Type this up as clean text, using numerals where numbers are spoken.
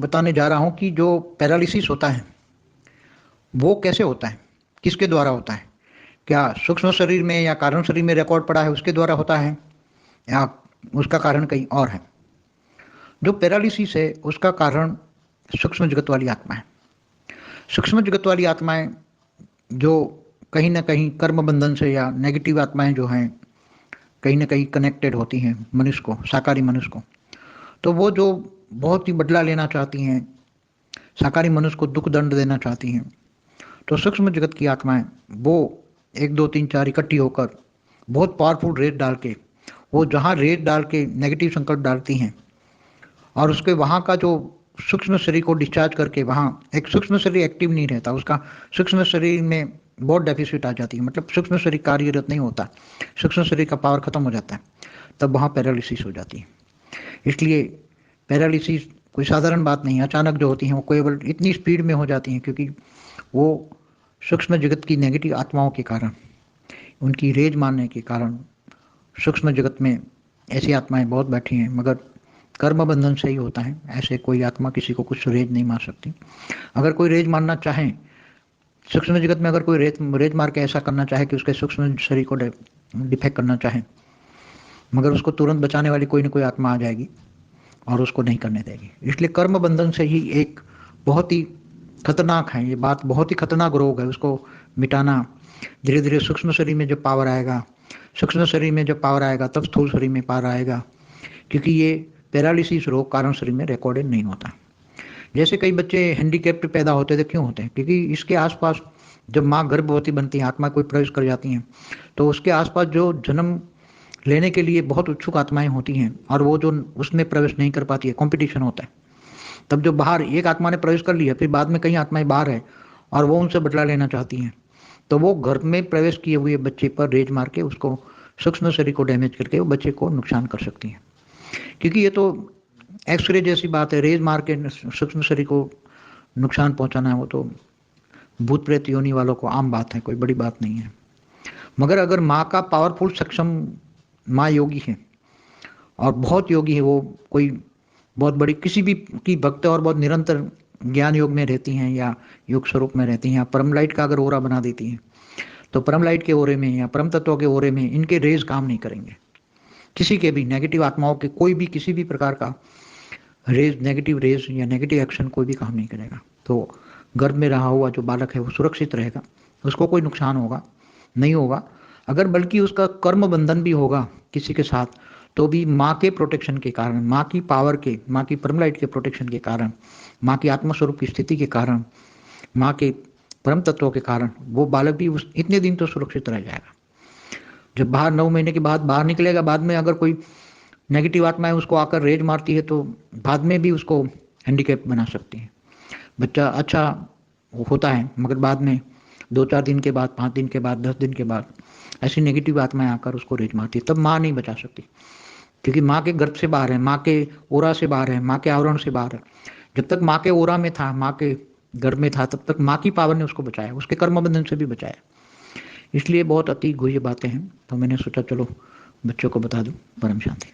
बताने जा रहा हूँ कि जो पैरालिसिस होता है वो कैसे होता है, किसके द्वारा होता है। क्या सूक्ष्म शरीर में या कारण शरीर में रिकॉर्ड पड़ा है उसके द्वारा होता है, या उसका कारण कहीं और है। जो पैरालिसिस है उसका कारण सूक्ष्म जगत वाली आत्मा है। सूक्ष्म जगत वाली आत्माएं जो कहीं ना कहीं कर्म बंधन से या नेगेटिव आत्माएं जो हैं कहीं ना कहीं कनेक्टेड होती हैं मनुष्य को, साकारी मनुष्य को। तो वो जो बहुत ही बदला लेना चाहती हैं, साकारी मनुष्य को दुख दंड देना चाहती हैं, तो सूक्ष्म जगत की आत्माएं वो 1 2 3 4 इकट्ठी होकर बहुत पावरफुल रेत डाल के, वो जहाँ रेत डाल के नेगेटिव संकल्प डालती हैं और उसके वहाँ का जो सूक्ष्म शरीर को डिस्चार्ज करके, वहाँ एक सूक्ष्म शरीर एक्टिव नहीं रहता, उसका सूक्ष्म शरीर में बहुत डेफिसिट आ जाती है, मतलब सूक्ष्म शरीर कार्यरत नहीं होता, सूक्ष्म शरीर का पावर खत्म हो जाता है, तब वहाँ पैरालिसिस हो जाती है। इसलिए पैरालिसिस कोई साधारण बात नहीं है। अचानक जो होती हैं वो केवल इतनी स्पीड में हो जाती हैं क्योंकि वो सूक्ष्म जगत की नेगेटिव आत्माओं के कारण, उनकी रेज मारने के कारण सूक्ष्म जगत में ऐसी आत्माएं बहुत बैठी हैं, मगर कर्म बंधन से ही होता है। ऐसे कोई आत्मा किसी को कुछ रेज नहीं मार सकती। अगर कोई रेज मारना चाहे सूक्ष्म जगत में, अगर कोई रेज मार के ऐसा करना चाहे कि उसके सूक्ष्म शरीर को डिफेक्ट करना चाहे, मगर उसको तुरंत बचाने वाली कोई ना कोई आत्मा आ जाएगी और उसको नहीं करने देगी। इसलिए कर्म बंधन से ही एक बहुत ही खतरनाक है, ये बात बहुत ही खतरनाक रोग है, उसको मिटाना। धीरे धीरे सूक्ष्म शरीर में जब पावर आएगा, सूक्ष्म शरीर में जब पावर आएगा तब स्थूल शरीर में पावर आएगा, क्योंकि ये पैरालिसिस रोग कारण शरीर में रिकॉर्डेड नहीं होता। जैसे कई बच्चे हैंडीकैप्ड पैदा होते थे, क्यों होते हैं? क्योंकि इसके आसपास जब माँ गर्भवती बनती है, आत्मा कोई प्रवेश कर जाती हैं, तो उसके आसपास जो जन्म लेने के लिए बहुत उत्सुक आत्माएं होती हैं और वो जो उसमें प्रवेश नहीं कर पाती है, कंपटीशन होता है। तब जो बाहर एक आत्मा ने प्रवेश कर लिया, फिर बाद में कई आत्माएं बाहर है और वो उनसे बदला लेना चाहती हैं, तो वो घर में प्रवेश किए हुए बच्चे पर रेज मार के उसको सूक्ष्म शरीर को डैमेज करके वो बच्चे को नुकसान कर सकती हैं। क्योंकि ये तो एक्सरे जैसी बात है, रेज मार के सूक्ष्म शरीर को नुकसान पहुंचाना है, वो तो भूत प्रेत योनि वालों को आम बात है, कोई बड़ी बात नहीं है। मगर अगर माँ का पावरफुल सक्षम, माँ योगी है और बहुत योगी है, वो कोई बहुत बड़ी किसी भी की भक्त है और बहुत निरंतर ज्ञान योग में रहती हैं या योग स्वरूप में रहती हैं, या परम लाइट का अगर ओरा बना देती हैं, तो परम लाइट के ओरे में या परम तत्वों के ओरे में इनके रेज काम नहीं करेंगे। किसी के भी नेगेटिव आत्माओं के कोई भी किसी भी प्रकार का रेज, नेगेटिव रेज या नेगेटिव एक्शन कोई भी काम नहीं करेगा। तो गर्भ में रहा हुआ जो बालक है वो सुरक्षित रहेगा, उसको कोई नुकसान होगा नहीं होगा। अगर बल्कि उसका कर्म बंधन भी होगा किसी के साथ, तो भी माँ के प्रोटेक्शन के कारण, माँ की पावर के, माँ की परम लाइट के प्रोटेक्शन के कारण, माँ की आत्मस्वरूप की स्थिति के कारण, माँ के परम तत्वों के कारण वो बालक भी उस इतने दिन तो सुरक्षित रह जाएगा। जब बाहर 9 महीने के बाद बाहर निकलेगा, बाद में अगर कोई नेगेटिव आत्माएं उसको आकर रेज मारती है तो बाद में भी उसको हैंडीकैप बना सकती है। बच्चा अच्छा होता है, मगर बाद में 2 4 दिन के बाद, 5 दिन के बाद, 10 दिन के बाद ऐसी नेगेटिव आत्माएं आकर उसको रेज मारती है, तब माँ नहीं बचा सकती, क्योंकि माँ के गर्भ से बाहर है, माँ के ओरा से बाहर है, माँ के आवरण से बाहर है। जब तक माँ के ओरा में था, माँ के गर्भ में था, तब तक माँ की पावर ने उसको बचाया, उसके कर्म बंधन से भी बचाया। इसलिए बहुत अति गुह्य बातें हैं, तो मैंने सोचा चलो बच्चों को बता दूं। परम शांति।